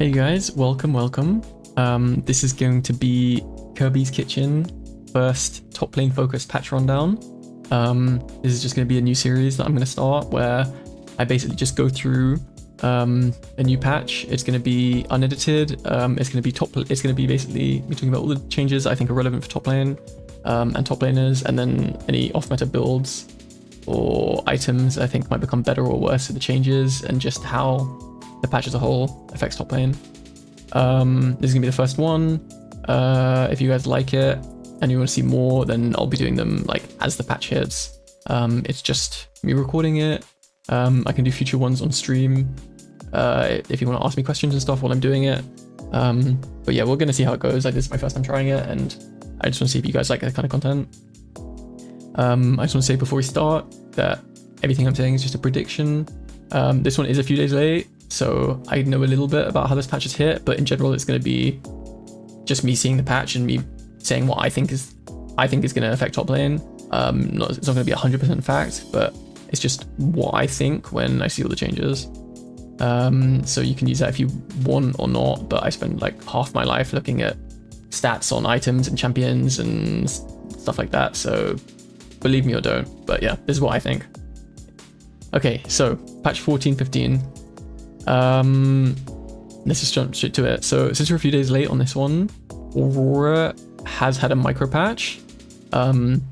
Hey guys, welcome. This is going to be Kirby's Kitchen first top lane focused patch rundown. This is just going to be a new series that I'm going to start where I basically just go through a new patch. It's going to be unedited. It's going to be basically me talking about all the changes I think are relevant for top lane and top laners, and then any off meta builds or items I think might become better or worse with the changes, and just how the patch as a whole affects top lane. This is gonna be the first one. If you guys like it and you want to see more, then I'll be doing them like as the patch hits. It's just me recording it. I can do future ones on stream if you want to ask me questions and stuff while I'm doing it. But yeah, we're gonna see how it goes. Like, this is my first time trying it, and I just want to see if you guys like that kind of content. I just want to say before we start that everything I'm saying is just a prediction. This one is a few days late, so I know a little bit about how this patch is hit, but in general it's going to be just me seeing the patch and me saying what I think is going to affect top lane. It's not going to be 100% fact, but it's just what I think when I see all the changes. So you can use that if you want or not, but I spend like half my life looking at stats on items and champions and stuff like that, so believe me or don't. But yeah, this is what I think. Okay, so patch 14.15. Let's just jump straight to it. So since we're a few days late on this one, Aurora has had a micro patch. In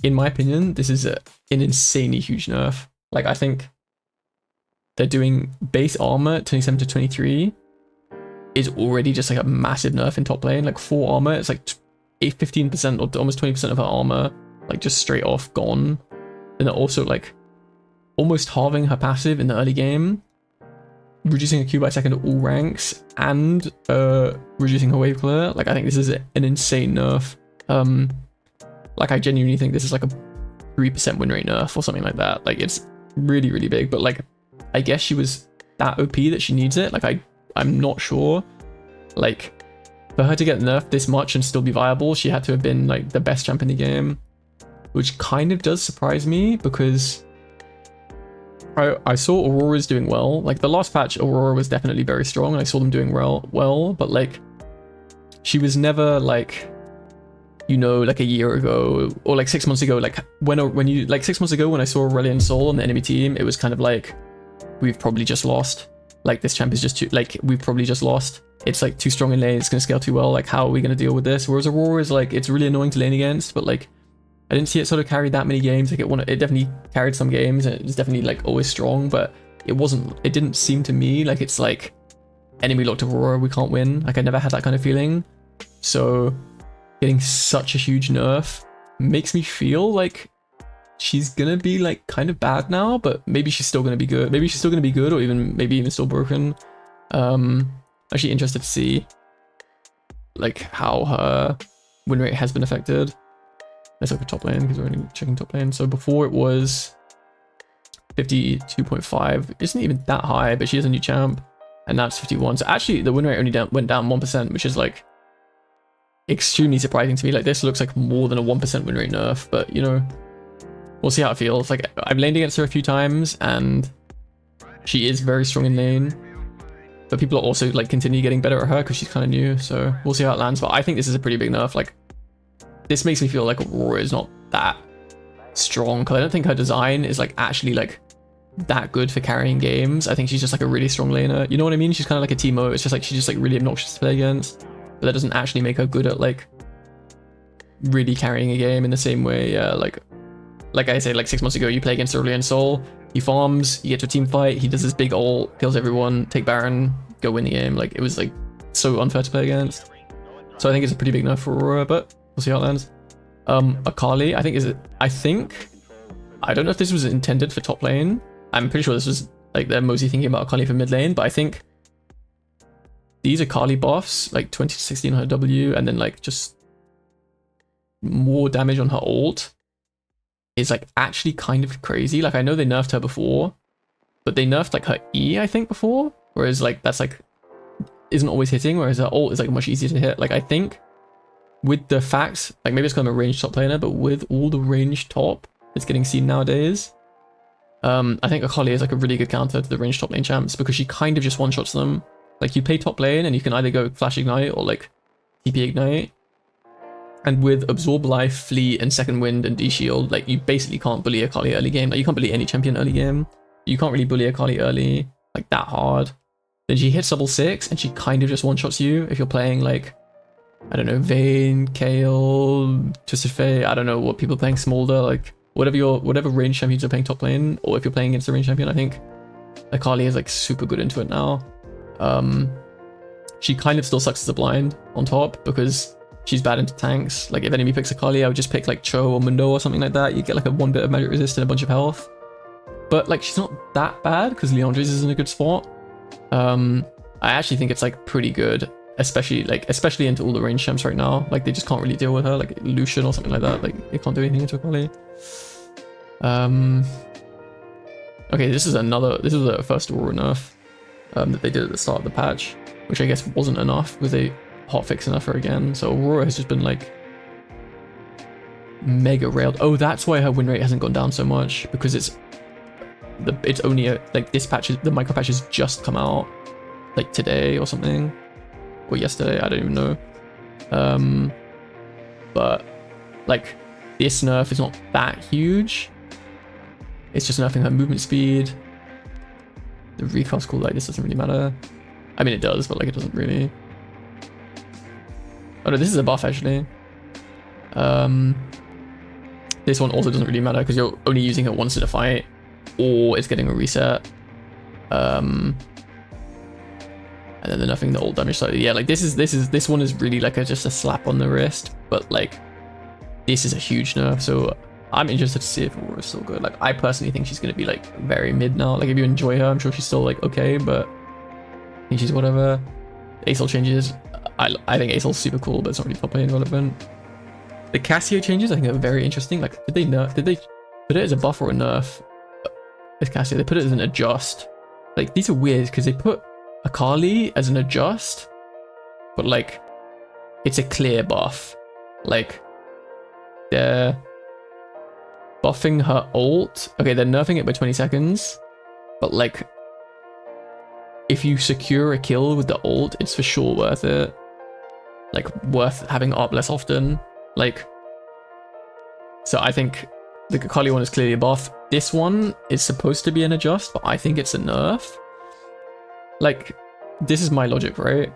my opinion, this is an insanely huge nerf. Like, I think they're doing base armor 27 to 23 is already just like a massive nerf in top lane. Like, full armor, it's like 15% or almost 20% of her armor, like just straight off gone. And they're also like almost halving her passive in the early game, reducing her Q by second at all ranks, and reducing her wave clear. Like, I think this is an insane nerf. Like, I genuinely think this is like a 3% win rate nerf or something like that. Like, it's really, really big, but like, I guess she was that OP that she needs it. Like, I'm not sure. Like, for her to get nerfed this much and still be viable, she had to have been like the best champ in the game, which kind of does surprise me, because I saw Aurora's doing well. Like, the last patch, Aurora was definitely very strong, and I saw them doing well, but like, she was never like, you know, like a year ago or like 6 months ago. Like, when you like 6 months ago when I saw Irelia and Soul on the enemy team, it was kind of like, we've probably just lost. Like, this champ is just too, like, we've probably just lost. It's like too strong in lane, it's gonna scale too well. Like, how are we gonna deal with this? Whereas Aurora is like, it's really annoying to lane against, but like, I didn't see it sort of carry that many games. Like, it definitely carried some games, and it was definitely like always strong, but it didn't seem to me like it's like enemy locked Aurora, we can't win. Like, I never had that kind of feeling. So getting such a huge nerf makes me feel like she's gonna be like kind of bad now, but maybe she's still gonna be good. Maybe she's still gonna be good, or maybe even still broken. Actually interested to see like how her win rate has been affected. Let's look at top lane, because we're only checking top lane. So before it was 52.5. Isn't even that high, but she is a new champ, and that's 51. So actually the win rate only went down 1%, which is like extremely surprising to me. Like, this looks like more than a 1% win rate nerf, but you know, we'll see how it feels. Like, I've laned against her a few times, and she is very strong in lane, but people are also like continue getting better at her because she's kind of new. So we'll see how it lands, but I think this is a pretty big nerf. Like, this makes me feel like Aurora is not that strong, because I don't think her design is like actually like that good for carrying games. I think she's just like a really strong laner. You know what I mean? She's kind of like a Teemo. It's just like, she's just like really obnoxious to play against, but that doesn't actually make her good at like really carrying a game in the same way. Yeah, like I say, like 6 months ago, you play against Irelia and Soul, he farms, you get to a team fight, he does this big ult, kills everyone, take Baron, go win the game. Like, it was like so unfair to play against. So I think it's a pretty big nerf for Aurora, but we'll see how it lands. Akali, I don't know if this was intended for top lane. I'm pretty sure this was like, they're mostly thinking about Akali for mid lane, but I think these Akali buffs, like 20 to 60 on her W, and then like just more damage on her ult, is like actually kind of crazy. Like, I know they nerfed her before, but they nerfed like her E, I think, before, whereas like that's like isn't always hitting, whereas her ult is like much easier to hit. Like, I think with the fact, like, maybe it's because I'm a ranged top laner, but with all the ranged top that's getting seen nowadays, I think Akali is like a really good counter to the ranged top lane champs, because she kind of just one-shots them. Like you play top lane and you can either go Flash Ignite or like TP Ignite. And with Absorb Life, Fleet, and Second Wind and D-Shield, like you basically can't bully Akali early game. Like you can't bully any champion early game. You can't really bully Akali early, like that hard. Then she hits level 6 and she kind of just one-shots you if you're playing like, I don't know, Vayne, Kayle, Twisted Fate, I don't know what people are playing, Smolder, like whatever range champions are playing top lane, or if you're playing against a range champion, I think Akali is like super good into it now. She kind of still sucks as a blind on top because she's bad into tanks. Like if enemy picks Akali, I would just pick like Cho or Mundo or something like that. You get like a 1 bit of magic resist and a bunch of health. But like she's not that bad because Leandre's is in a good spot. I actually think it's like pretty good, especially into all the range champs right now. Like they just can't really deal with her, like Lucian or something like that. Like they can't do anything into Akali. Okay, this is the first Aurora nerf that they did at the start of the patch, which I guess wasn't enough because they hotfix enough her again. So Aurora has just been like mega railed. Oh, that's why her win rate hasn't gone down so much, because it's only like this patch, the micro patch has just come out like today or something, or yesterday, I don't even know. But like this nerf is not that huge. It's just nerfing her movement speed. The recast cool, like this doesn't really matter. I mean it does, but like it doesn't really. Oh no, this is a buff actually. This one also doesn't really matter because you're only using it once in a fight, or it's getting a reset. And then they're nerfing the ult damage slightly. Yeah, like this one is really like just a slap on the wrist, but like this is a huge nerf. So I'm interested to see if Aurora is still good. Like I personally think she's gonna be like very mid now. Like if you enjoy her, I'm sure she's still like okay, but I think she's whatever. ASOL changes. I think ASOL's super cool, but it's not really top lane relevant. The Cassio changes I think are very interesting. Like did they put it as a buff or a nerf? It's Cassio. They put it as an adjust. Like these are weird because they put Akali as an adjust, but like it's a clear buff. Like they're buffing her ult. Okay, they're nerfing it by 20 seconds, but like if you secure a kill with the ult, it's for sure worth it. Like worth having up less often. Like, so I think the Akali one is clearly a buff. This one is supposed to be an adjust, but I think it's a nerf. Like, this is my logic, right?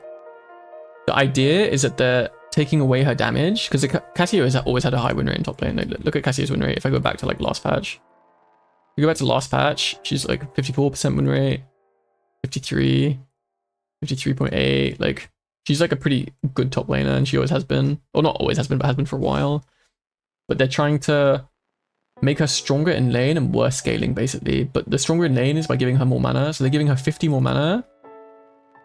The idea is that they're taking away her damage, because Cassio has always had a high win rate in top lane. Like, look at Cassio's win rate. If I go back to like last patch, if we go back to last patch, she's like 54% win rate, 53, 53.8. Like, she's like a pretty good top laner, and she always has been. Or not always has been, but has been for a while. But they're trying to make her stronger in lane and worse scaling, basically. But the stronger in lane is by giving her more mana. So they're giving her 50 more mana,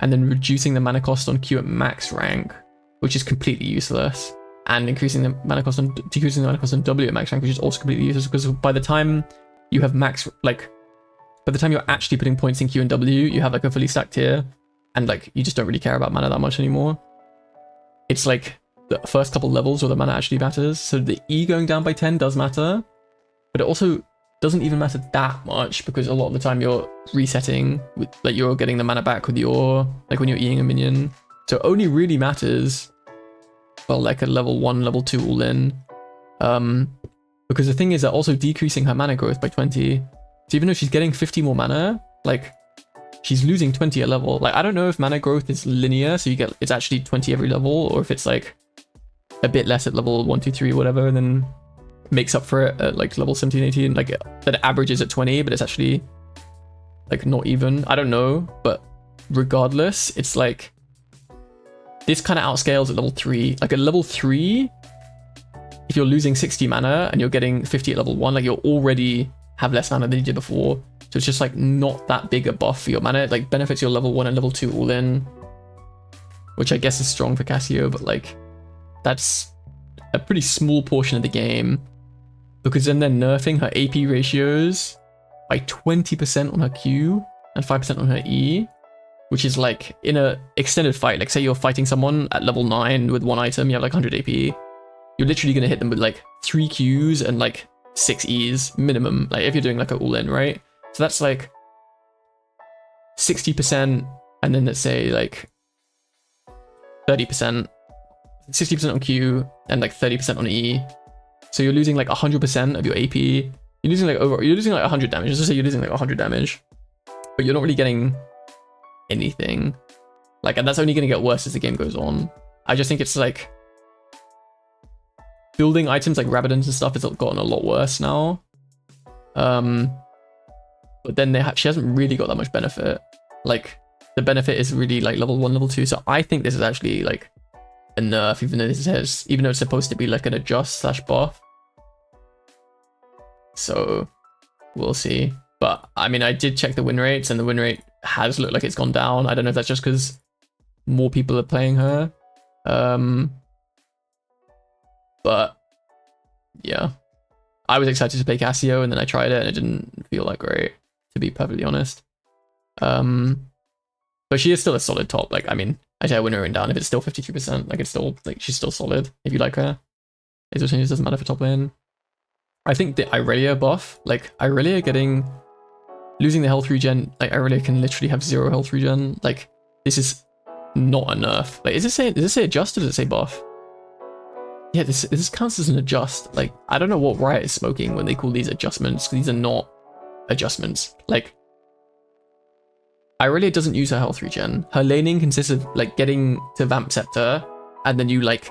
and then reducing the mana cost on Q at max rank, which is completely useless, and decreasing the mana cost on W at max rank, which is also completely useless, because by the time you have max, like, by the time you're actually putting points in Q and W, you have like a fully stacked tier, and like you just don't really care about mana that much anymore. It's like the first couple levels where the mana actually matters. So the E going down by 10 does matter, but it also doesn't even matter that much, because a lot of the time you're resetting with, like, you're getting the mana back with your, like, when you're Eing a minion. So it only really matters, well, like a level 1, level 2 all in. Because the thing is, they're also decreasing her mana growth by 20. So even though she's getting 50 more mana, like, she's losing 20 a level. Like, I don't know if mana growth is linear, so it's actually 20 every level, or if it's like a bit less at level 1, 2, 3, whatever, and then makes up for it at like level 17, 18, like that averages at 20, but it's actually like not even. I don't know, but regardless, it's like this kind of outscales at level 3. Like at level 3, if you're losing 60 mana and you're getting 50 at level 1, like you'll already have less mana than you did before. So it's just like not that big a buff for your mana. It like benefits your level 1 and level 2 all in, which I guess is strong for Cassio, but like that's a pretty small portion of the game, because then they're nerfing her AP ratios by 20% on her Q and 5% on her E, which is like in a extended fight. Like say you're fighting someone at level 9 with one item, you have like 100 AP. You're literally going to hit them with like 3 Qs and like 6 Es minimum, like if you're doing like an all-in, right? So that's like 60% and then let's say like 30%, 60% on Q, and like 30% on E. So you're losing like 100% of your AP. You're losing like 100 damage. Let's just say you're losing like 100 damage, but you're not really getting anything. Like, and that's only going to get worse as the game goes on. I just think it's like building items like Rabadons and stuff has gotten a lot worse now. But then she hasn't really got that much benefit. Like, the benefit is really like level 1, level 2. So I think this is actually like a nerf, even though it's supposed to be like an adjust / buff. So we'll see. But I mean, I did check the win rates, and the win rate has looked like it's gone down. I don't know if that's just because more people are playing her. But yeah, I was excited to play Cassio, and then I tried it and it didn't feel that great, to be perfectly honest. But she is still a solid top. Like, I mean, I say I win her down if it's still 53%. Like, it's still like she's still solid if you like her. It doesn't matter for top lane. I think the Irelia buff, like Irelia losing the health regen, like Irelia can literally have 0 health regen. Like, this is not a nerf. Like, does it say adjust or does it say buff? Yeah, this counts as an adjust. Like, I don't know what Riot is smoking when they call these adjustments. These are not adjustments. Like, Irelia doesn't use her health regen. Her laning consists of like getting to Vamp Scepter, and then you like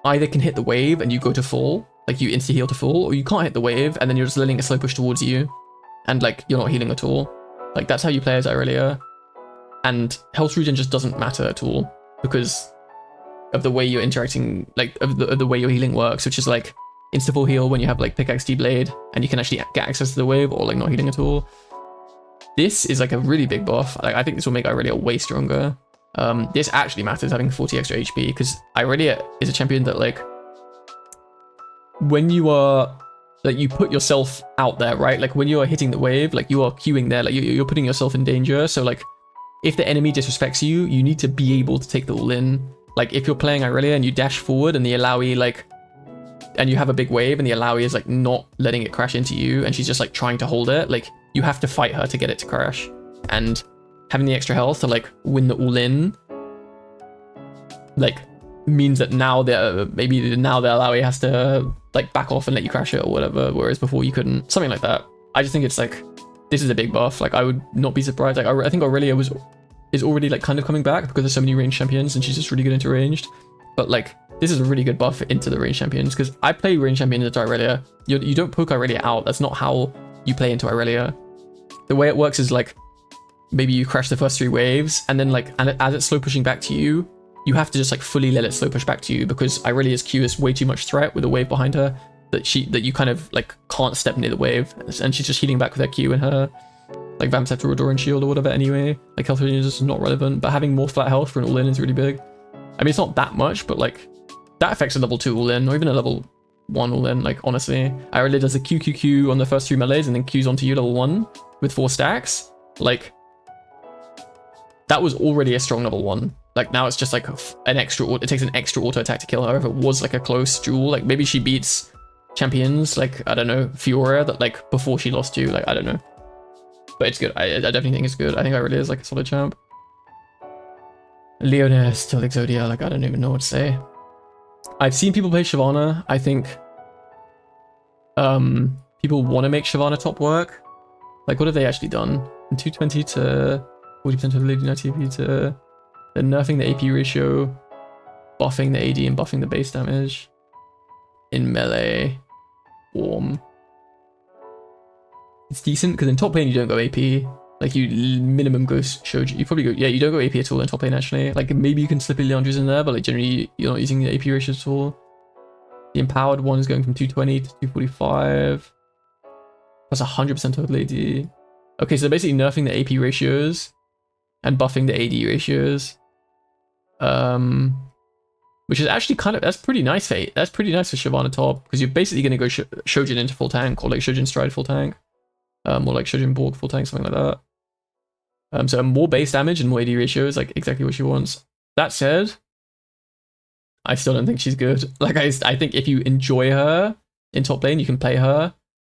either can hit the wave and you go to full, like you insta heal to full, or you can't hit the wave and then you're just letting a slow push towards you, and like you're not healing at all. Like, that's how you play as Irelia. And health regen just doesn't matter at all because of the way you're interacting, like of the way your healing works, which is like insta full heal when you have like pickaxe blade and you can actually get access to the wave, or like not healing at all. This is like a really big buff. Like, I think this will make Irelia way stronger. This actually matters, having 40 extra HP, because Irelia is a champion that like when you are like, you put yourself out there, right? Like when you are hitting the wave, like you are queuing there, like you're putting yourself in danger. So like if the enemy disrespects you, you need to be able to take the all in. Like if you're playing Irelia and you dash forward and the Alawi like, and you have a big wave and the Alawi is like not letting it crash into you and she's just like trying to hold it, like you have to fight her to get it to crash. And having the extra health to like win the all in, like means that now maybe now the Alawi has to like back off and let you crash it or whatever, whereas before you couldn't. Something like that. I just think it's like, this is a big buff. Like I would not be surprised. Like I think Aurelia is already like kind of coming back because there's so many ranged champions and she's just really good into ranged. But like this is a really good buff into the ranged champions, because I play ranged champions into Irelia. You don't poke Irelia out. That's not how you play into Irelia. The way it works is like maybe you crash the first 3 waves and then like, and as it's slow pushing back to you, you have to just like fully let it slow push back to you, because Irelia's Q is way too much threat with a wave behind her that you kind of like can't step near the wave, and she's just healing back with her Q and her like Vamp Scepter or Aurora and Shield or whatever anyway. Like health regen is just not relevant, but having more flat health for an all-in is really big. I mean, it's not that much, but like that affects a level 2 all-in or even a level 1 all-in. Like honestly, Irelia does a QQQ on the first 3 melees and then Qs onto you level 1 with 4 stacks. Like that was already a strong level 1. Like now it's just like it takes an extra auto attack to kill her if it was like a close duel. Like maybe she beats champions like, I don't know, Fiora, that like before she lost to, like I don't know. But it's good. I definitely think it's good. I think Irelia is like a solid champ. Leona, still Exodia, like I don't even know what to say. I've seen people play Shyvana. I think people want to make Shyvana top work. Like what have they actually done? From 220 to 40% of the lady TP to they're nerfing the AP ratio, buffing the AD and buffing the base damage in melee. Warm. It's decent because in top lane you don't go AP. Like you minimum go Shoji. You probably go, yeah, you don't go AP at all in top lane actually. Like maybe you can slip a Leandre's in there, but like generally you're not using the AP ratio at all. The empowered one is going from 220 to 245. That's 100% total AD. Okay, so basically nerfing the AP ratios and buffing the AD ratios. Which is actually kind of, that's pretty nice for Shyvana top, because you're basically going to go Shojin into full tank, or like Shojin stride full tank, or like Shojin Borg full tank, something like that. So more base damage and more AD ratio is like exactly what she wants. That said, I still don't think she's good. Like I think if you enjoy her in top lane, you can play her,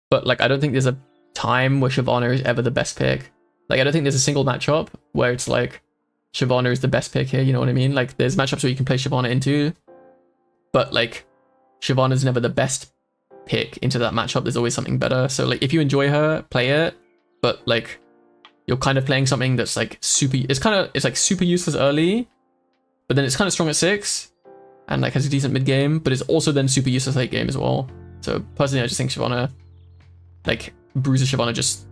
but like I don't think there's a time where Shyvana is ever the best pick. Like I don't think there's a single matchup where it's like Shyvana is the best pick here, you know what I mean? Like, there's matchups where you can play Shyvana into, but like, Shyvana's never the best pick into that matchup. There's always something better. So like, if you enjoy her, play it, but like, you're kind of playing something that's like super, it's like super useless early, but then it's kind of strong at 6 and like has a decent mid game, but it's also then super useless late game as well. So personally, I just think Shyvana, like Bruiser Shyvana just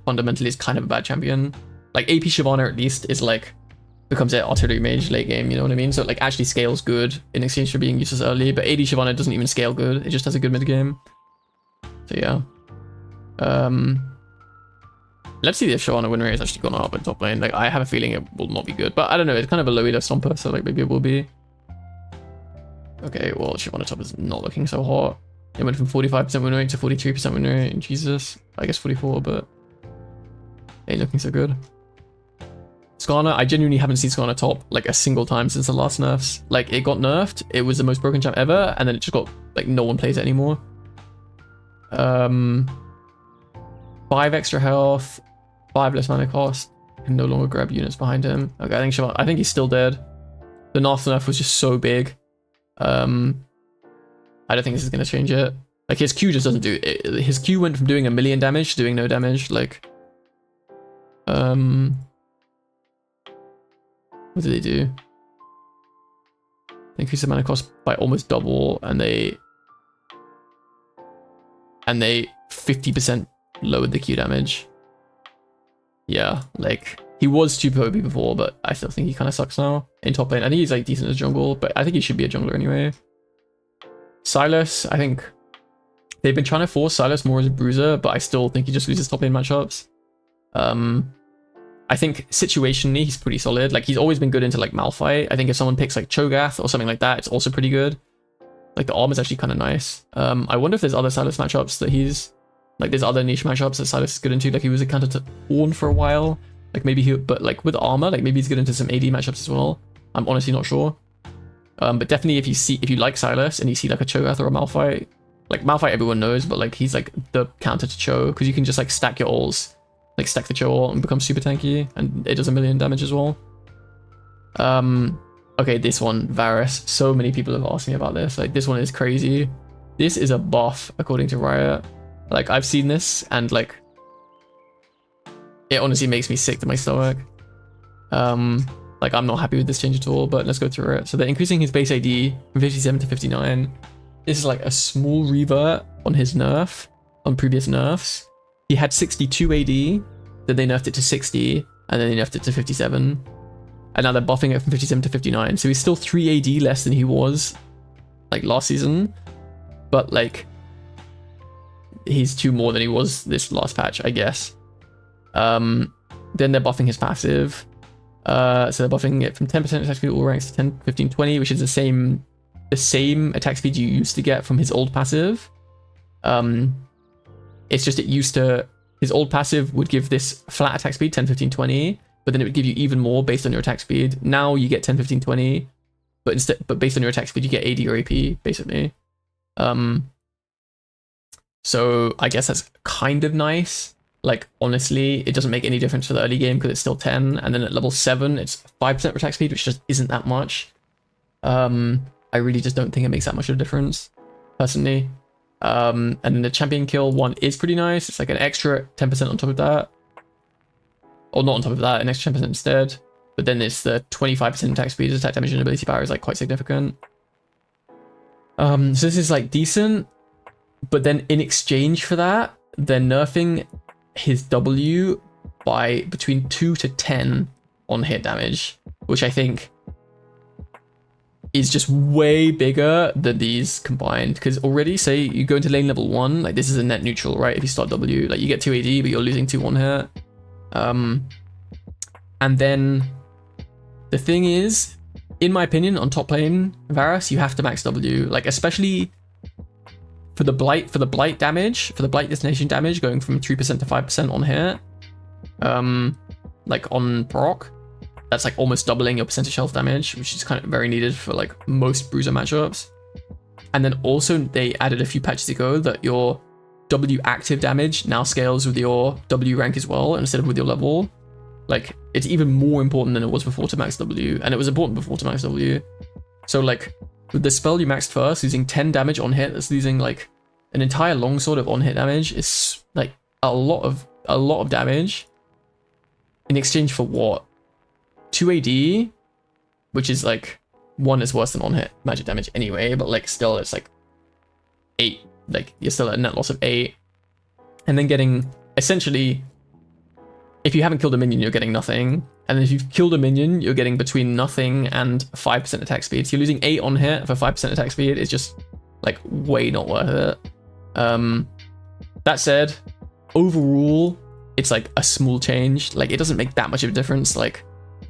fundamentally is kind of a bad champion. Like AP Shyvana at least is like, becomes an artillery mage late game, you know what I mean? So it like actually scales good in exchange for being useless early, but AD Shyvana doesn't even scale good. It just has a good mid game. So yeah. Let's see if Shyvana win rate has actually gone up in top lane. Like, I have a feeling it will not be good, but I don't know. It's kind of a low elo stomper, so like maybe it will be. Okay, well, Shyvana top is not looking so hot. It went from 45% win rate to 43% win rate. Jesus, I guess 44, but ain't looking so good. Skarner, I genuinely haven't seen Skarner top like a single time since the last nerfs. Like, it got nerfed, it was the most broken champ ever, and then it just got, like, no one plays it anymore. 5 extra health, 5 less mana cost, can no longer grab units behind him. Okay, I think he's still dead. The nerf was just so big. I don't think this is gonna change it. Like, his Q just doesn't do it. His Q went from doing 1,000,000 damage to doing no damage. Like, what did they do? They increased the mana cost by almost double, and they 50% lowered the Q damage. Yeah, like, he was super OP before, but I still think he kind of sucks now in top lane. I think he's like decent as jungle, but I think he should be a jungler anyway. Sylas, I think they've been trying to force Sylas more as a bruiser, but I still think he just loses top lane matchups. I think situationally he's pretty solid. Like, he's always been good into like Malphite. I think if someone picks like Cho'Gath or something like that, it's also pretty good. Like, the armor is actually kind of nice. I wonder if there's other Sylas matchups that he's like, there's other niche matchups that Sylas is good into. Like, he was a counter to Ornn for a while. Like, maybe but like with armor, like maybe he's good into some AD matchups as well. I'm honestly not sure. But definitely if you like Sylas and you see like a Cho'Gath or a Malphite, like Malphite everyone knows, but like he's like the counter to Cho, because you can just like stack your ults, like stack the Cho ult and become super tanky, and it does 1,000,000 damage as well. Okay, this one, Varus. So many people have asked me about this. Like, this one is crazy. This is a buff according to Riot. Like, I've seen this and like, it honestly makes me sick to my stomach. Like, I'm not happy with this change at all, but let's go through it. So they're increasing his base AD from 57 to 59. This is like a small revert on his nerf, on previous nerfs. He had 62 AD, then they nerfed it to 60, and then they nerfed it to 57. And now they're buffing it from 57 to 59. So he's still 3 AD less than he was like last season, but like, he's 2 more than he was this last patch, I guess. Then they're buffing his passive. So they're buffing it from 10% attack speed all ranks to 10, 15, 20, which is the same attack speed you used to get from his old passive. It's just his old passive would give this flat attack speed 10, 15, 20, but then it would give you even more based on your attack speed. Now you get 10, 15, 20, but based on your attack speed you get AD or AP basically. So I guess that's kind of nice. Like, honestly, it doesn't make any difference for the early game because it's still 10, and then at level 7 it's 5% attack speed, which just isn't that much. I really just don't think it makes that much of a difference, personally. And then the champion kill one is pretty nice. It's like an extra 10% on top of that. Or not on top of that, an extra 10% instead. But then it's the 25% attack speed, attack damage and ability power is like quite significant. So this is like decent, but then in exchange for that, they're nerfing his W by between 2 to 10 on hit damage, which I think is just way bigger than these combined. Because already, say you go into lane level 1, like this is a net neutral, right? If you start W, like you get 2 AD, but you're losing 2 1 hit. And then the thing is, in my opinion, on top lane, Varus, you have to max W, like especially for the blight damage, for the blight destination damage, going from 3% to 5% on hit, like on proc, that's like almost doubling your percentage health damage, which is kind of very needed for like most bruiser matchups. And then also they added a few patches ago that your W active damage now scales with your W rank as well, instead of with your level. Like, it's even more important than it was before to max W, and it was important before to max W. So like, with the spell you maxed first, losing 10 damage on hit, that's losing like an entire longsword of on hit damage is like a lot of damage in exchange for what? 2 AD, which is like, one is worse than on hit magic damage anyway, but like still it's like 8, like you're still at a net loss of 8, and then getting essentially, if you haven't killed a minion, you're getting nothing. And then if you've killed a minion, you're getting between nothing and 5% attack speed. So you're losing 8 on hit for 5% attack speed. It's just like way not worth it. That said, overall, it's like a small change. Like, it doesn't make that much of a difference. Like,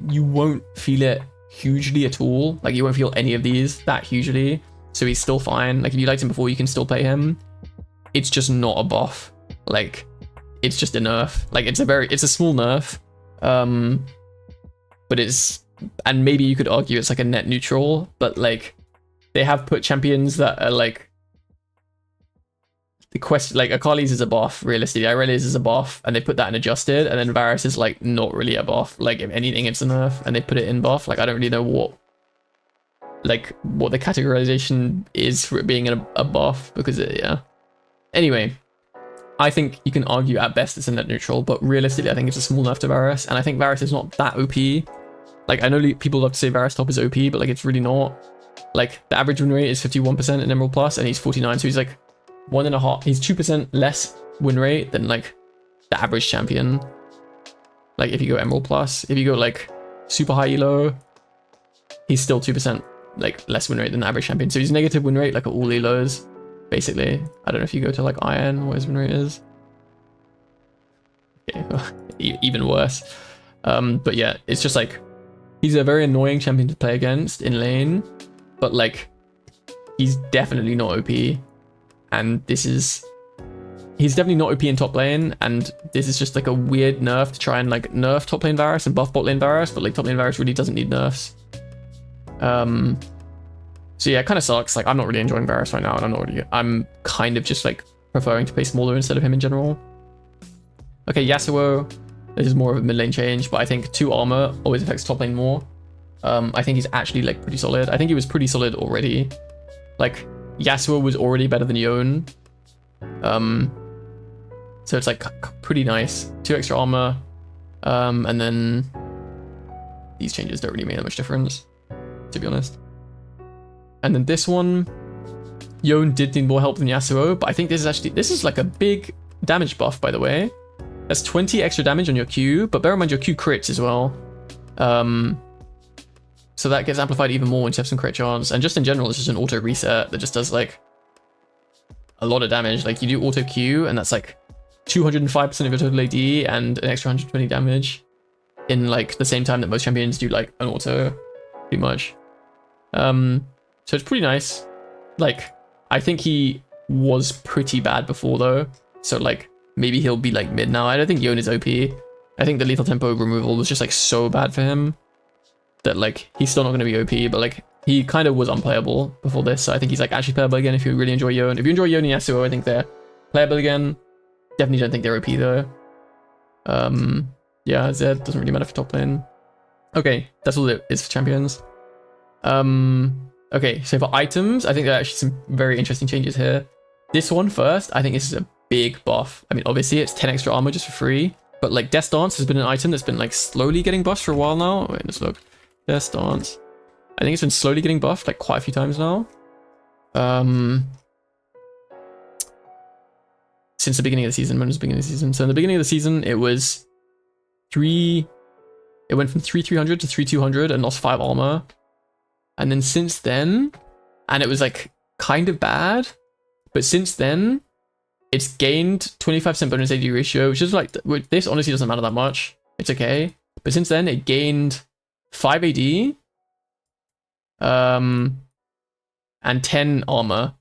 you won't feel it hugely at all. Like, you won't feel any of these that hugely. So he's still fine. Like, if you liked him before, you can still play him. It's just not a buff. Like, it's just a nerf. Like, it's a small nerf. But it's, and maybe you could argue it's like a net neutral, but like, they have put champions that are like, the question, like Akali's is a buff, realistically, Irelia's is a buff, and they put that in adjusted, and then Varus is like not really a buff. Like, if anything, it's a nerf, and they put it in buff. Like, I don't really know what the categorization is for it being a buff, because yeah. Anyway, I think you can argue at best it's a net neutral, but realistically, I think it's a small nerf to Varus, and I think Varus is not that OP. Like, I know people love to say Varus top is OP, but like, it's really not. Like, the average win rate is 51% in Emerald Plus, and he's 49, so he's like 1.5, he's 2% less win rate than like the average champion. Like, if you go Emerald Plus, if you go like super high elo, he's still 2% like less win rate than the average champion. So he's negative win rate like at all elos, basically. I don't know if you go to like Iron, what his win rate is. Okay, even worse. But yeah, it's just like, he's a very annoying champion to play against in lane, but like, he's definitely not OP. And he's definitely not OP in top lane, and this is just like a weird nerf to try and like nerf top lane Varus and buff bot lane Varus, but like top lane Varus really doesn't need nerfs. So yeah, it kind of sucks. Like, I'm not really enjoying Varus right now, and I'm kind of just like preferring to play smaller instead of him in general. Okay, Yasuo, this is more of a mid lane change, but I think 2 armor always affects top lane more. I think he's actually like pretty solid. I think he was pretty solid already. Like, Yasuo was already better than Yone. So it's like pretty nice. 2 extra armor. And then these changes don't really make that much difference, to be honest. And then this one, Yone did need more help than Yasuo, but I think this is like a big damage buff, by the way. That's 20 extra damage on your Q, but bear in mind your Q crits as well. So that gets amplified even more once you have some crit chance. And just in general, it's just an auto reset that just does like a lot of damage. Like, you do auto Q, and that's like 205% of your total AD and an extra 120 damage in like the same time that most champions do like an auto, pretty much. So it's pretty nice. Like, I think he was pretty bad before though, so like maybe he'll be like mid now. I don't think Yone is OP. I think the lethal tempo removal was just like so bad for him that like he's still not going to be OP, but like he kind of was unplayable before this, so I think he's like actually playable again if you really enjoy Yone. If you enjoy Yone and Yasuo, I think they're playable again. Definitely don't think they're OP though. Yeah, Zed doesn't really matter for top lane. Okay, that's all it is for champions. Okay, so for items, I think there are actually some very interesting changes here. This one first, I think this is a big buff. I mean, obviously it's 10 extra armor just for free, but like Death Dance has been an item that's been like slowly getting buffed for a while now. Wait, let's look. Death Dance. I think it's been slowly getting buffed like quite a few times now. Since the beginning of the season. When was the beginning of the season? So in the beginning of the season, it was it went from 3,300 to 3,200 and lost 5 armor. And then since then, and it was like kind of bad, but since then, it's gained 25% bonus AD ratio, which is like, this honestly doesn't matter that much. It's okay. But since then, it gained 5 AD, and 10 armor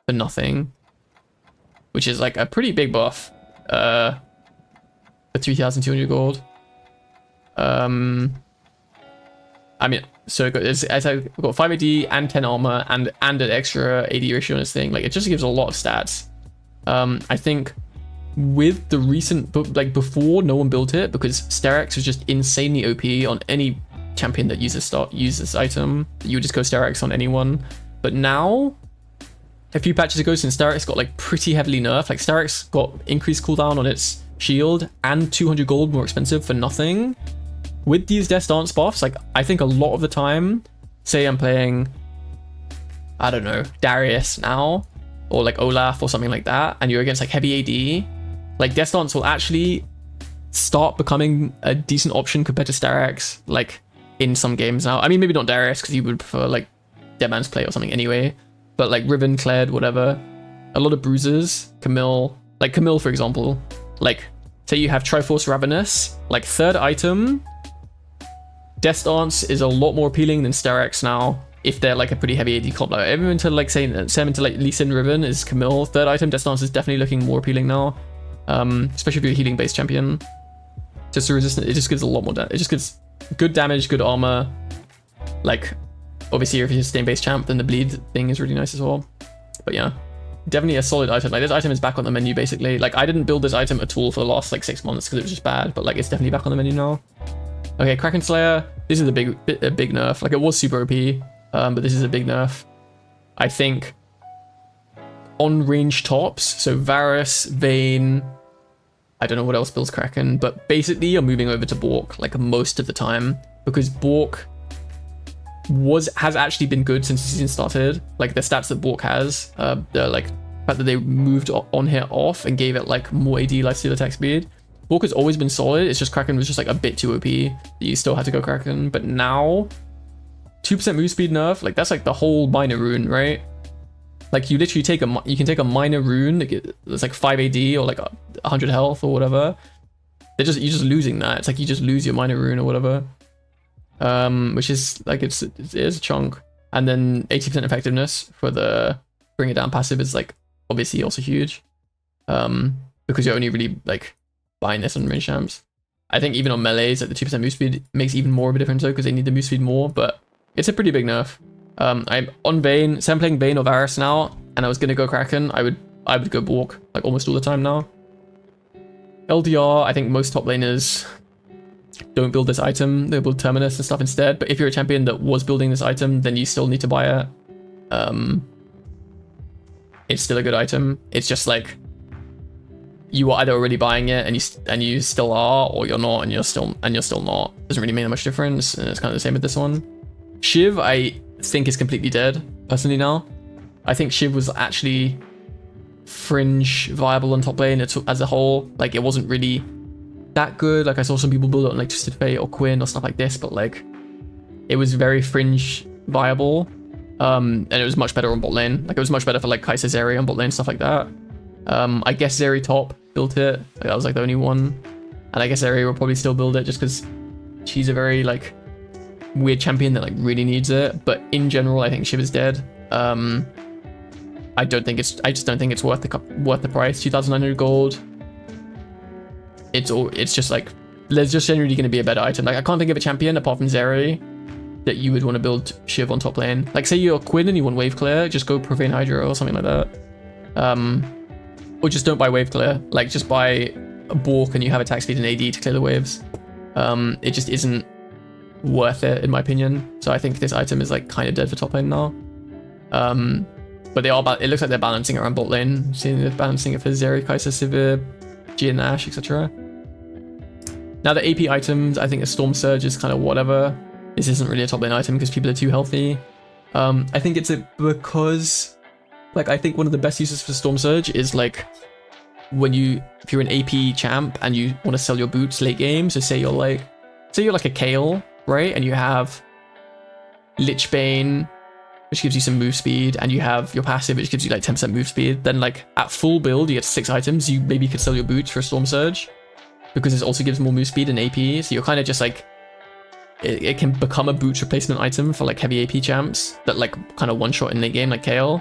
for nothing, which is like a pretty big buff, for 3,200 gold. I mean, so I've got 5 AD and 10 armor and an extra AD ratio on this thing. Like, it just gives a lot of stats. I think with the recent, like before, no one built it because Sterak's was just insanely OP on any champion that uses this item. You would just go Sterak's on anyone. But now, a few patches ago, since Sterak's got like pretty heavily nerfed, like Sterak's got increased cooldown on its shield and 200 gold more expensive for nothing. With these Death Dance buffs, like I think a lot of the time, say I'm playing, I don't know, Darius now, or like Olaf or something like that, and you're against like heavy AD, like Death Dance will actually start becoming a decent option compared to Sterak's, like in some games now. I mean, maybe not Darius because you would prefer like Deadman's Play or something anyway, but like Riven, Kled, whatever. A lot of bruisers, Camille, like Camille for example, like say you have Triforce Ravenous, like third item, Death Dance is a lot more appealing than Sterak's now. If they're like a pretty heavy AD comp, like everyone to like saying to like Lee Sin Riven is Camille. Third item, Death Dance is definitely looking more appealing now. Especially if you're a healing based champion. Just a resistant, it just gives a lot more damage. It just gives good damage, good armor. Like obviously if you're a sustain based champ, then the bleed thing is really nice as well. But yeah, definitely a solid item. Like this item is back on the menu basically. Like I didn't build this item at all for the last like 6 months because it was just bad, but like it's definitely back on the menu now. Okay, Kraken Slayer. This is a big nerf. Like it was super OP, but this is a big nerf. I think on range tops, so Varus, Vayne, I don't know what else builds Kraken, but basically you're moving over to Bork like most of the time because Bork has actually been good since the season started. Like the stats that Bork has, the like fact that they moved on here off and gave it like more AD lifesteal attack speed. Bork has always been solid. It's just Kraken was just like a bit too OP that you still had to go Kraken. But now 2% move speed nerf, like that's like the whole minor rune, right? Like you literally you can take a minor rune that's like 5 AD or like 100 health or whatever. You're just losing that. It's like you just lose your minor rune or whatever. Which is like it is a chunk. And then 80% effectiveness for the bring it down passive is like obviously also huge. Because you're only really like buying this on range champs. I think even on melees, like the 2% move speed makes even more of a difference though, because they need the move speed more, but it's a pretty big nerf. I'm on Vayne, so I'm playing Vayne or Varus now, and I was gonna go Kraken, I would go Bork, like almost all the time now. LDR, I think most top laners don't build this item, they build Terminus and stuff instead, but if you're a champion that was building this item, then you still need to buy it. It's still a good item, it's just like, you are either already buying it and you still are, or you're not and you're still not. Doesn't really make that much difference, and it's kind of the same with this one. Shiv, I think is completely dead personally now. I think Shiv was actually fringe viable on top lane as a whole. Like it wasn't really that good. Like I saw some people build it on like Twisted Fate or Quinn or stuff like this, but like it was very fringe viable. And it was much better on bot lane. Like it was much better for like Kai'Sa Zeri on bot lane, stuff like that. I guess Zeri top built it. Like, that was like the only one. And I guess Zeri will probably still build it just because she's a very like weird champion that like really needs it. But in general, I think Shiv is dead. I just don't think it's worth the price. 2,900 gold. It's just like there's just generally going to be a better item. Like I can't think of a champion apart from Zeri that you would want to build Shiv on top lane. Like say you're Quinn and you want wave clear, just go Profane Hydra or something like that. Or just don't buy wave clear. Like just buy a Bork and you have attack speed and AD to clear the waves. It just isn't worth it in my opinion. So I think this item is like kind of dead for top lane now. But it looks like they're balancing around bot lane. Seeing they're balancing it for Zeri, Kai'Sa, Sivir, G and Ashe, etc. Now the AP items, I think a Storm Surge is kind of whatever. This isn't really a top lane item because people are too healthy. I think it's because like I think one of the best uses for Storm Surge is like if you're an AP champ and you want to sell your boots late game. So say you're like a Kayle, right? And you have Lich Bane, which gives you some move speed, and you have your passive, which gives you like 10% move speed. Then like at full build, you get 6 items. You maybe could sell your boots for Storm Surge because this also gives more move speed and AP. So you're kind of just like, it can become a boots replacement item for like heavy AP champs that like kind of one shot in late game like Kayle.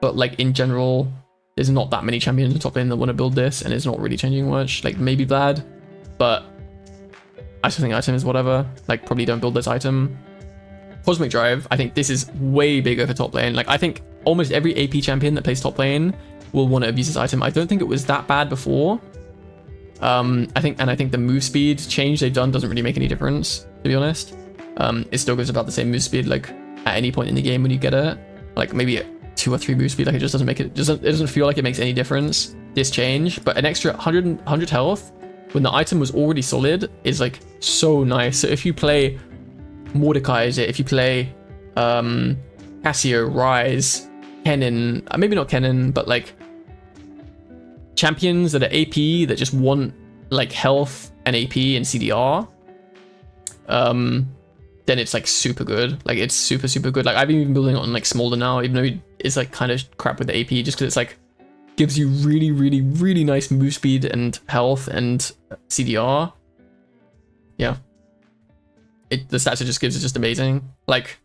But like in general, there's not that many champions in top lane that want to build this, and it's not really changing much. Like maybe Vlad, but I still think item is whatever. Like probably don't build this item. Cosmic Drive, I think this is way bigger for top lane. Like I think almost every AP champion that plays top lane will want to abuse this item. I don't think it was that bad before. I think the move speed change they've done doesn't really make any difference, to be honest. It still goes about the same move speed, like at any point in the game when you get it. Like maybe at 2 or 3 move speed, like it just doesn't make it, it doesn't feel like it makes any difference, this change. But an extra 100 health when the item was already solid is like so nice. So if you play Mordecai, if you play Cassio, Rise, Kennen, maybe not Kennen, but like champions that are AP that just want like health and AP and CDR, then it's like super good. Like it's super good. Like I've been building it on like Smolder now, even though it's like kind of crap with the AP, just because it's like gives you really nice move speed and health and CDR. Yeah, the stats it just gives is just amazing. Like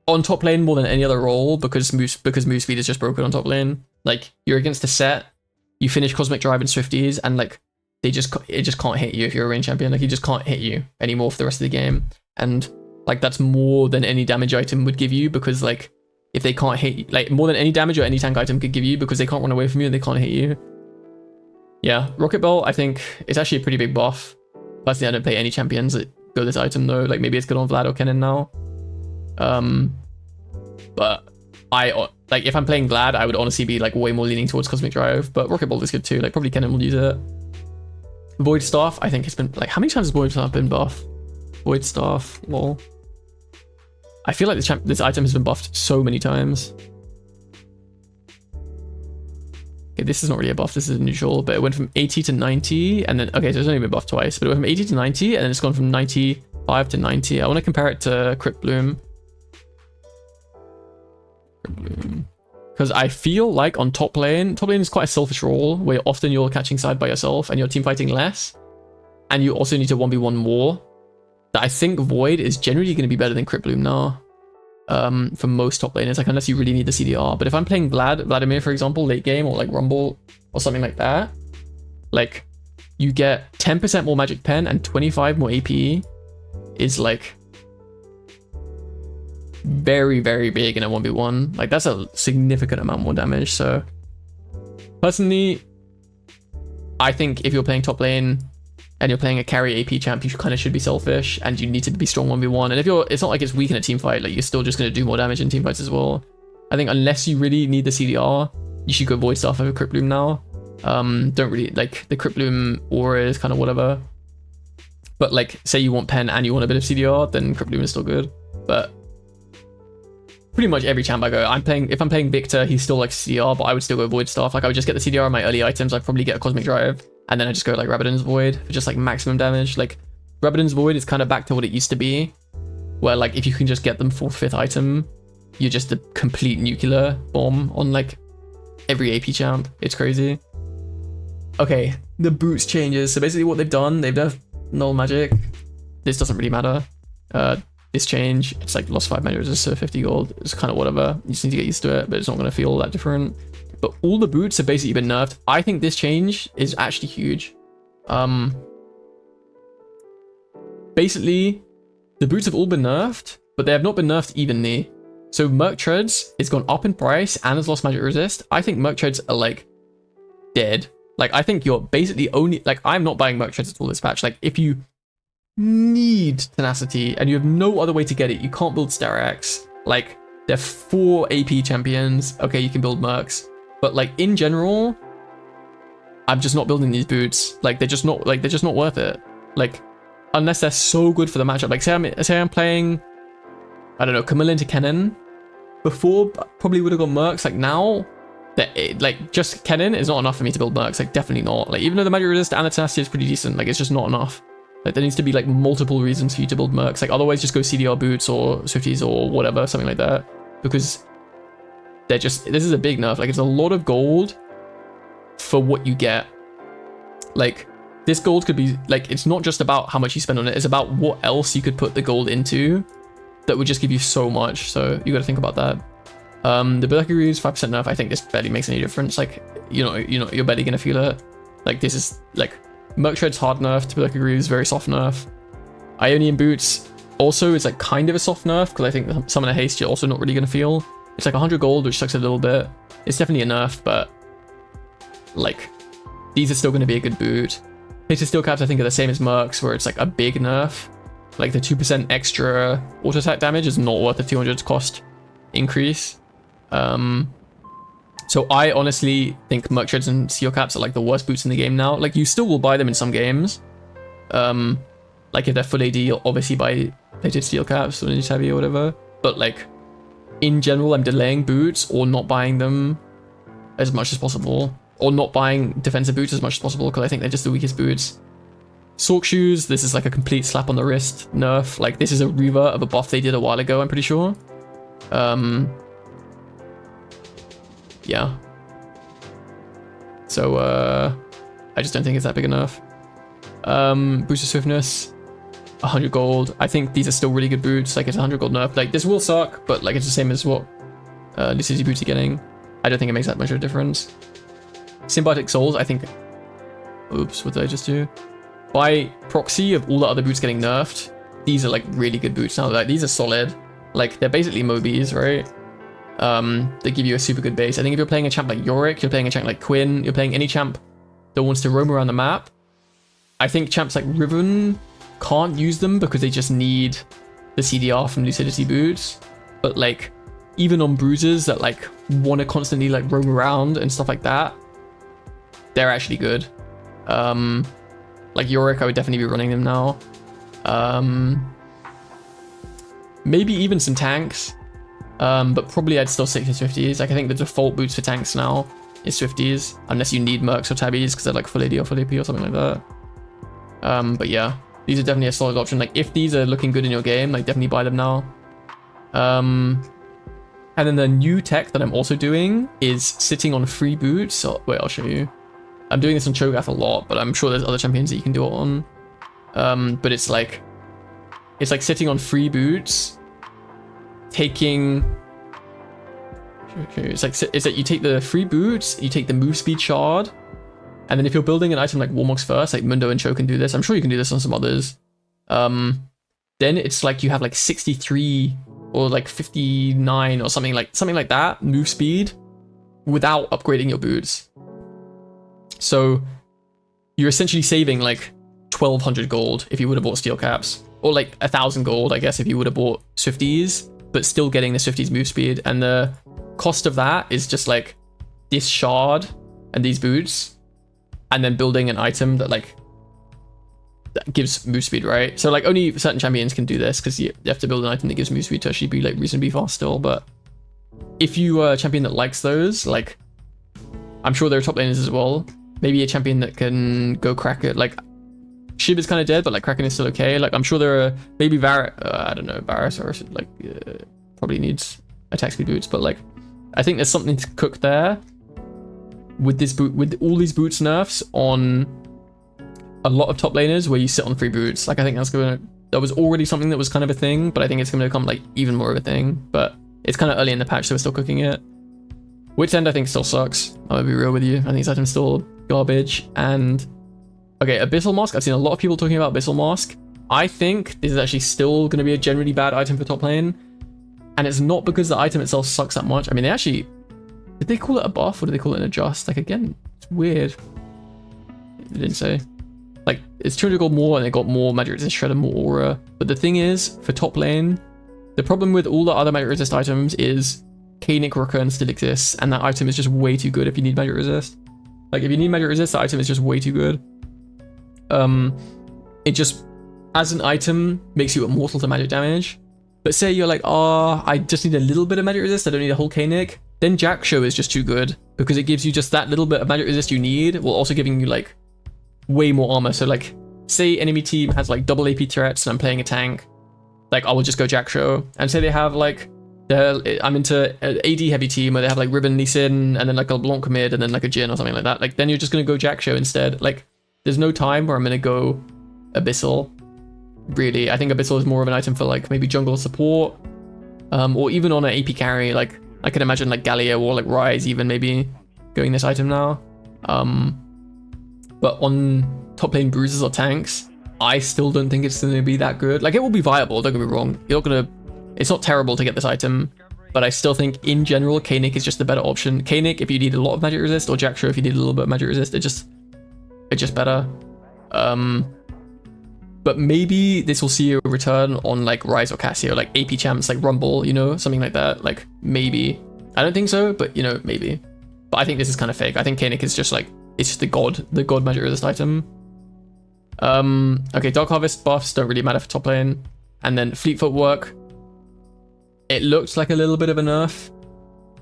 on top lane more than any other role, because move speed is just broken on top lane. Like you're against a set, you finish Cosmic Drive and Swifties, and like it just can't hit you if you're a range champion. Like he just can't hit you anymore for the rest of the game. And like that's more than any damage item would give you, because like if they can't hit you, like more than any damage or any tank item could give you, because they can't run away from you and they can't hit you. Yeah, Rocket Belt I think it's actually a pretty big buff. Personally, I don't play any champions that go this item though. Like maybe it's good on Vlad or Kennen now. But I like if I'm playing Vlad, I would honestly be like way more leaning towards Cosmic Drive. But Rocket Bolt is good too. Like probably Kennen will use it. Void Staff, I think it's been like, how many times has Void Staff been buffed? Void Staff, lol. I feel like this item has been buffed so many times. Okay, this is not really a buff, this is a neutral, but it went from 80 to 90, and then, okay, so it's only been buffed twice, but it went from 80 to 90, and then it's gone from 95 to 90. I want to compare it to Crypt Bloom. Because I feel like on top lane is quite a selfish role, where often you're catching side by yourself, and you're team fighting less, and you also need to 1v1 more. That I think Void is generally going to be better than Crypt Bloom now. For most top laners, like unless you really need the CDR. But if I'm playing Vladimir, for example, late game, or like Rumble or something like that, like you get 10% more magic pen and 25 more AP is like very big in a 1v1. Like that's a significant amount more damage. So personally, I think if you're playing top lane and you're playing a carry AP champ, you kind of should be selfish, and you need to be strong 1v1. And if it's not like it's weak in a team fight, like you're still just going to do more damage in team fights as well. I think unless you really need the CDR, you should go Void Staff over Crypt Bloom now. Don't really, like the Crypt Bloom aura is kind of whatever. But like, say you want pen and you want a bit of CDR, then Crypt Bloom is still good. But pretty much every champ I go, if I'm playing Victor, he's still like CDR, but I would still go Void Staff. Like I would just get the CDR on my early items. I'd probably get a Cosmic Drive, and then I just go like Rabadon's Void for just like maximum damage. Like Rabadon's Void is kind of back to what it used to be, where like if you can just get them 4th, 5th item, you're just a complete nuclear bomb on like every AP champ. It's crazy. Okay, the boots changes. So basically what they've done null magic. This doesn't really matter. This change, it's like lost 5 mana resist, so 50 gold. It's kind of whatever. You just need to get used to it, but it's not going to feel that different. But all the boots have basically been nerfed. I think this change is actually huge. Basically, the boots have all been nerfed, but they have not been nerfed evenly. So Merc Treads has gone up in price and has lost magic resist. I think Merc Treads are like dead. Like I think you're basically only, like I'm not buying Merc Treads at all this patch. Like if you need tenacity and you have no other way to get it, you can't build Starax. Like they're 4 AP champions. Okay, you can build Mercs. But like in general, I'm just not building these boots. Like they're just not worth it. Like unless they're so good for the matchup. Like say I'm playing, I don't know, Camilla into Kennen. Before probably would have gone Mercs. Like now, like just Kennen is not enough for me to build Mercs. Like definitely not. Like even though the magic resist and the tenacity is pretty decent, like it's just not enough. Like there needs to be like multiple reasons for you to build Mercs. Like otherwise just go CDR boots or Swifties or whatever, something like that. Because this is a big nerf. Like it's a lot of gold for what you get. Like this gold could be like, it's not just about how much you spend on it, it's about what else you could put the gold into that would just give you so much. So you got to think about that. The Berserker Greaves 5% nerf, I think this barely makes any difference. Like you're barely gonna feel it. Like this is like Merc Tread's hard nerf to Berserker Greaves, very soft nerf. Ionian Boots also is like kind of a soft nerf, because I think Summoner Haste you're also not really gonna feel. It's like 100 gold, which sucks a little bit. It's definitely a nerf, but like, these are still going to be a good boot. Plated steel caps, I think, are the same as Mercs, where it's like a big nerf. Like the 2% extra auto attack damage is not worth the 200 cost increase. So I honestly think Merc Treads and steel caps are like the worst boots in the game now. Like, you still will buy them in some games. Like if they're full AD, you'll obviously buy plated steel caps or Ninja Tabi or whatever. But like, in general, I'm delaying boots or not buying them as much as possible. Or not buying defensive boots as much as possible because I think they're just the weakest boots. Sork shoes, this is like a complete slap on the wrist nerf. Like, this is a revert of a buff they did a while ago, I'm pretty sure. Yeah. So, I just don't think it's that big enough. Boost of swiftness, 100 gold. I think these are still really good boots. Like, it's 100 gold nerf. Like, this will suck, but like, it's the same as what Lucidity boots are getting. I don't think it makes that much of a difference. Symbiotic Souls, I think... Oops, what did I just do? By proxy of all the other boots getting nerfed, these are like really good boots now. Like, these are solid. Like, they're basically Mobies, right? They give you a super good base. I think if you're playing a champ like Yorick, you're playing a champ like Quinn, you're playing any champ that wants to roam around the map, I think champs like Riven can't use them because they just need the CDR from Lucidity boots. But like, even on bruisers that like want to constantly like roam around and stuff like that, they're actually good. Like Yorick, I would definitely be running them now. Maybe even some tanks. But probably I'd still stick to Swifties. Like, I think the default boots for tanks now is Swifties, unless you need Mercs or Tabbies because they're like full AD or full AP or something like that. But yeah, these are definitely a solid option. Like, if these are looking good in your game, like, definitely buy them now. And then the new tech that I'm also doing is sitting on free boots. So, wait, I'll show you. I'm doing this on Cho'Gath a lot, but I'm sure there's other champions that you can do it on. But it's like sitting on free boots, taking... It's like you take the free boots, you take the move speed shard, and then if you're building an item like Warmox first, like Mundo and Cho can do this. I'm sure you can do this on some others. Then it's like you have like 63 or like 59 or something like that move speed without upgrading your boots. So you're essentially saving like 1200 gold if you would have bought steel caps, or like 1000 gold, I guess, if you would have bought Swifties, but still getting the Swifties move speed. And the cost of that is just like this shard and these boots, and then building an item that like that gives move speed, right? So like only certain champions can do this because you have to build an item that gives move speed to actually be like reasonably fast still. But if you are a champion that likes those, like, I'm sure there are top laners as well. Maybe a champion that can go crack it. Like, Shib is kind of dead, but like Kraken is still okay. Like, I'm sure there are maybe I don't know, Varus or like probably needs attack speed boots, but like I think there's something to cook there with this boot, with all these boots nerfs on a lot of top laners where you sit on free boots. Like, I think that was already something that was kind of a thing, but I think it's going to become like even more of a thing. But it's kind of early in the patch, so we're still cooking it. Wit's End, I think, still sucks. I'm gonna be real with you. I think this item's still garbage. And okay, Abyssal Mask. I've seen a lot of people talking about Abyssal Mask. I think this is actually still going to be a generally bad item for top lane. And it's not because the item itself sucks that much. I mean, did they call it a buff or did they call it an adjust? Like, again, it's weird. They didn't say. Like, it's 200 gold more and they got more magic resist shred and more aura. But the thing is, for top lane, the problem with all the other magic resist items is Kaenic Recurrent still exists, and that item is just way too good if you need magic resist. Like, if you need magic resist, the item is just way too good. It just, as an item, makes you immortal to magic damage. But say you're like, oh, I just need a little bit of magic resist, I don't need a whole Kaenic. Then Jackshow is just too good, because it gives you just that little bit of magic resist you need, while also giving you like way more armor. So like, say enemy team has like double AP threats and I'm playing a tank, like I will just go Jackshow. And say they have like, I'm into an AD heavy team where they have like Ribbon, Lee Sin, and then like a Blanc mid, and then like a Jhin or something like that. Like, then you're just gonna go Jackshow instead. Like, there's no time where I'm gonna go Abyssal. Really, I think Abyssal is more of an item for like maybe jungle support, or even on an AP carry. Like, I can imagine like Gallia or like Rise even maybe going this item now. But on top lane bruisers or tanks, I still don't think it's going to be that good. Like, it will be viable, don't get me wrong. It's not terrible to get this item, but I still think in general K-Nick is just the better option. K-Nick if you need a lot of magic resist, or Jackshire if you need a little bit of magic resist, it's just better. But maybe this will see a return on like Rise or Cassio, like AP champs like Rumble, you know, something like that. Like maybe. I don't think so, but you know, maybe. But I think this is kind of fake. I think K-Nick is just like, it's just the god magic resist item. Okay, Dark Harvest buffs don't really matter for top lane. And then Fleet Footwork. It looks like a little bit of a nerf.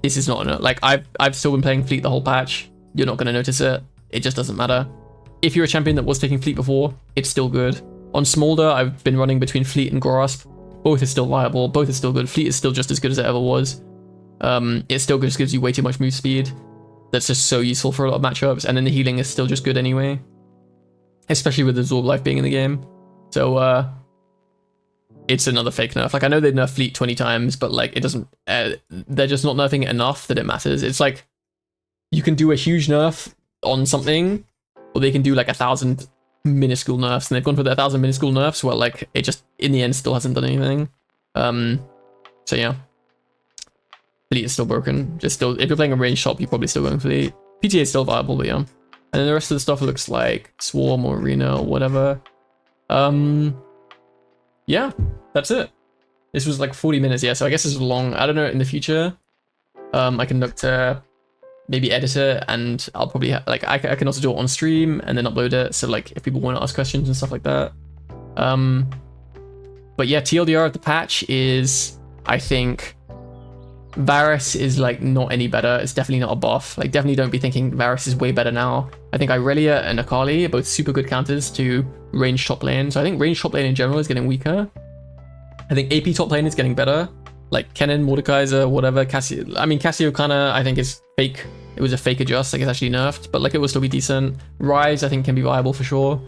This is not a nerf. Like I've still been playing Fleet the whole patch. You're not gonna notice it. It just doesn't matter. If you're a champion that was taking Fleet before, it's still good. On Smolder, I've been running between Fleet and Grasp. Both are still viable. Both are still good. Fleet is still just as good as it ever was. It still just gives you way too much move speed. That's just so useful for a lot of matchups. And then the healing is still just good anyway. Especially with Absorb Life being in the game. So, it's another fake nerf. Like, I know they nerf Fleet 20 times, but like, it doesn't... they're just not nerfing it enough that it matters. It's like, you can do a huge nerf on something, or they can do like 1,000 minuscule nerfs, and they've gone for the 1,000 minuscule nerfs where like it just in the end still hasn't done anything. So yeah, Fleet is still broken. Just still, if you're playing a range shop, you're probably still going Fleet. PTA is still viable, but yeah. And then the rest of the stuff looks like Swarm or Arena or whatever. Yeah, that's it. This was like 40 minutes, yeah. So I guess this is long. I don't know in the future. I can look to maybe edit it, and I'll probably like I can also do it on stream and then upload it, so like if people want to ask questions and stuff like that. But yeah, TLDR of the patch is, I think Varus is like not any better. It's definitely not a buff. Like definitely don't be thinking Varus is way better now. I think Irelia and Akali are both super good counters to range top lane. So I think range top lane in general is getting weaker. I think AP top lane is getting better. Like Kennen, Mordekaiser, whatever. Cassio, I mean Cassio kinda I think is fake. It was a fake adjust, like it's actually nerfed, but like it will still be decent. Rise I think can be viable for sure.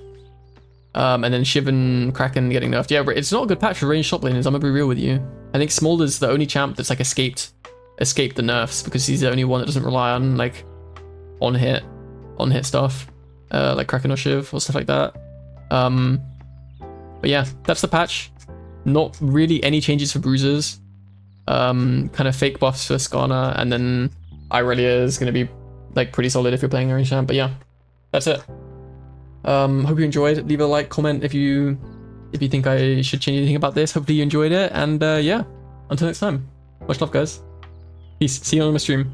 And then Shiv and Kraken getting nerfed. Yeah, but it's not a good patch for range top laners, I'm gonna be real with you. I think Smolder's the only champ that's like escaped the nerfs, because he's the only one that doesn't rely on like on hit stuff. Like Kraken or Shiv or stuff like that. But yeah, that's the patch. Not really any changes for bruisers. Kind of fake buffs for Skarner, and then Irelia is going to be like pretty solid if you're playing a range champ. But yeah, that's it. Hope you enjoyed. Leave a like, comment if you think I should change anything about this. Hopefully you enjoyed it, and yeah, until next time. Much love, guys. Peace. See you on my stream.